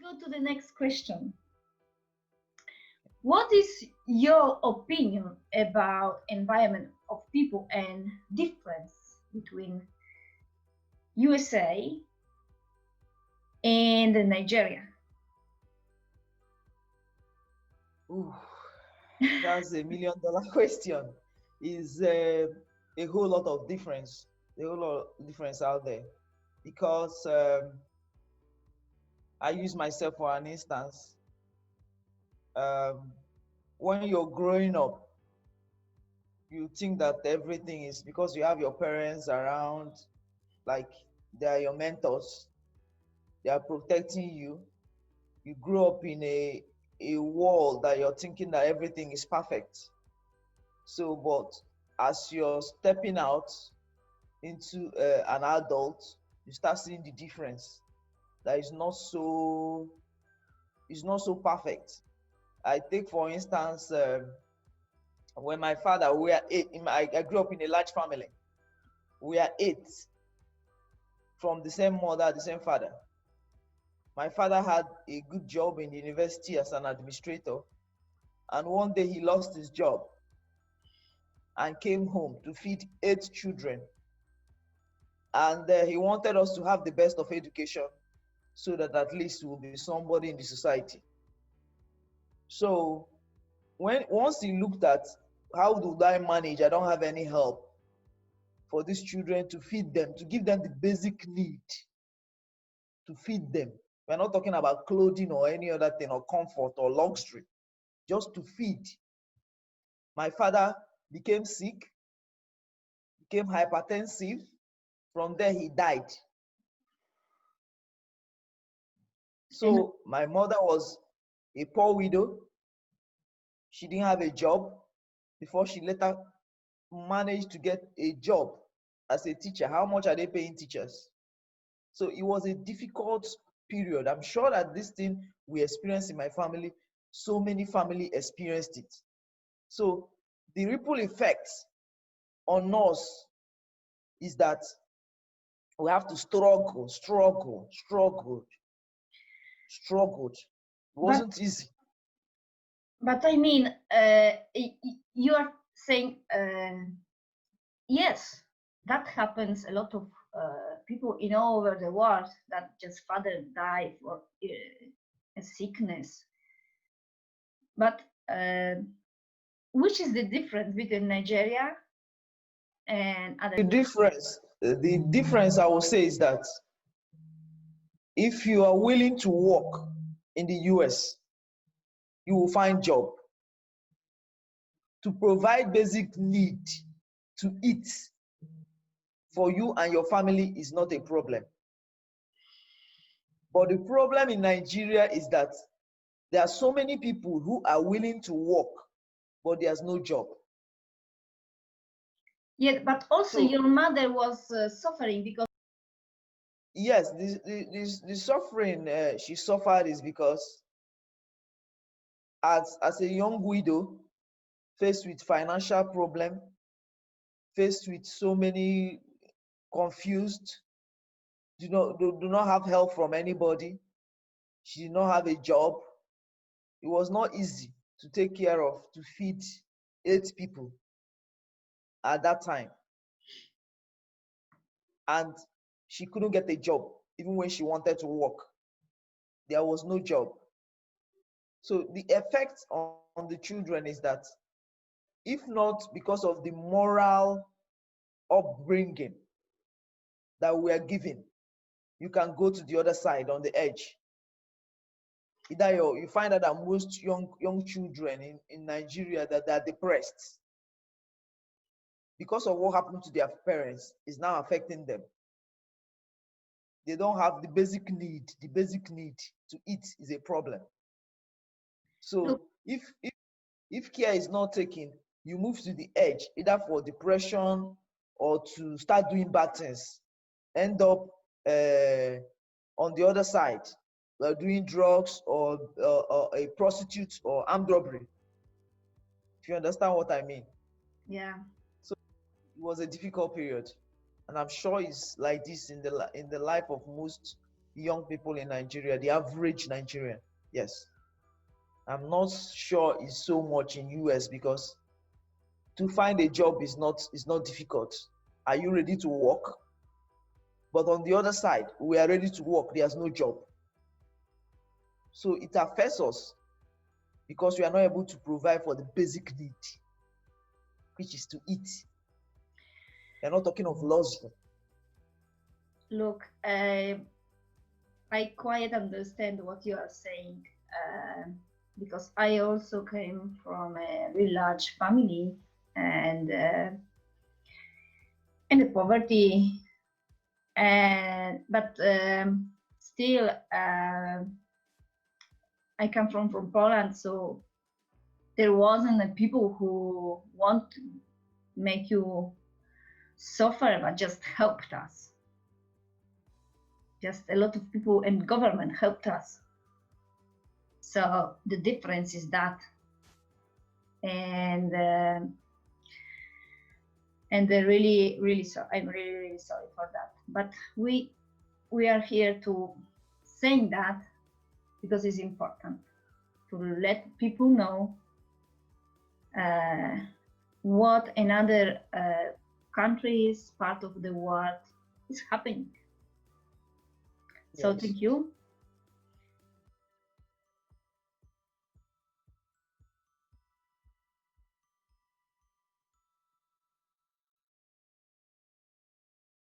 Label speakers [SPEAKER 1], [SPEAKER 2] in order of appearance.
[SPEAKER 1] go to the next question. What is your opinion about environment of people and difference between USA and Nigeria?
[SPEAKER 2] Ooh, that's $1 million question. Is a whole lot of difference, a whole lot of difference out there, because I use myself for an instance. Um, when you're growing up, you think that everything is because you have your parents around, like they are your mentors, they are protecting you. You grew up in a world that you're thinking that everything is perfect. So, but as you're stepping out into an adult, you start seeing the difference. That is not so perfect. I take for instance, when my father, we are eight. I grew up in a large family. We are eight from the same mother, the same father. My father had a good job in the university as an administrator, and one day he lost his job and came home to feed 8 children. And he wanted us to have the best of education so that at least we will be somebody in the society. So once he looked at how do I manage, I don't have any help for these children, to feed them, to give them the basic need to feed them. We're not talking about clothing or any other thing or comfort or luxury, just to feed. My father became sick, became hypertensive. From there, he died. So my mother was a poor widow. She didn't have a job before she later managed to get a job as a teacher. How much are they paying teachers? So it was a difficult period. I'm sure that this thing we experienced in my family, so many family experienced it. So the ripple effects on us is that we have to struggle. It wasn't easy.
[SPEAKER 1] But I mean, you are saying, yes, that happens. A lot of people in all over the world that just father died for a sickness. But which is the difference between Nigeria and other?
[SPEAKER 2] The difference I will say is that if you are willing to work in the US, you will find job. To provide basic need to eat for you and your family is not a problem. But the problem in Nigeria is that there are so many people who are willing to work, but there's no job.
[SPEAKER 1] Yeah, but also your mother was suffering because.
[SPEAKER 2] Yes, the suffering she suffered is because as a young widow, faced with financial problem, faced with so many confused, do not have help from anybody. She did not have a job. It was not easy to take care of, to feed 8 people at that time. And she couldn't get a job even when she wanted to work. There was no job. So the effect on the children is that if not because of the moral upbringing that we are given, you can go to the other side on the edge. Either you find out that most young children in Nigeria that they are depressed because of what happened to their parents is now affecting them. They don't have the basic need. The basic need to eat is a problem. So if care is not taken, you move to the edge, either for depression or to start doing bad things. End up on the other side, doing drugs or a prostitute or armed robbery. If you understand what I mean.
[SPEAKER 1] Yeah.
[SPEAKER 2] So it was a difficult period, and I'm sure it's like this in the life of most young people in Nigeria, the average Nigerian. Yes. I'm not sure it's so much in US because to find a job is not difficult. Are you ready to work? But on the other side, we are ready to work. There's no job. So it affects us because we are not able to provide for the basic need, which is to eat. We're not talking of luxury.
[SPEAKER 1] Look, I quite understand what you are saying, because I also came from a very large family and in the poverty, but still I come from Poland, so there wasn't a people who want to make you suffer, but just helped us. Just a lot of people and government helped us. So the difference is that, and they're really sorry. I'm really sorry for that. But we are here to saying that because it's important to let people know what another countries, part of the world is happening. So
[SPEAKER 2] Yes.
[SPEAKER 1] thank you.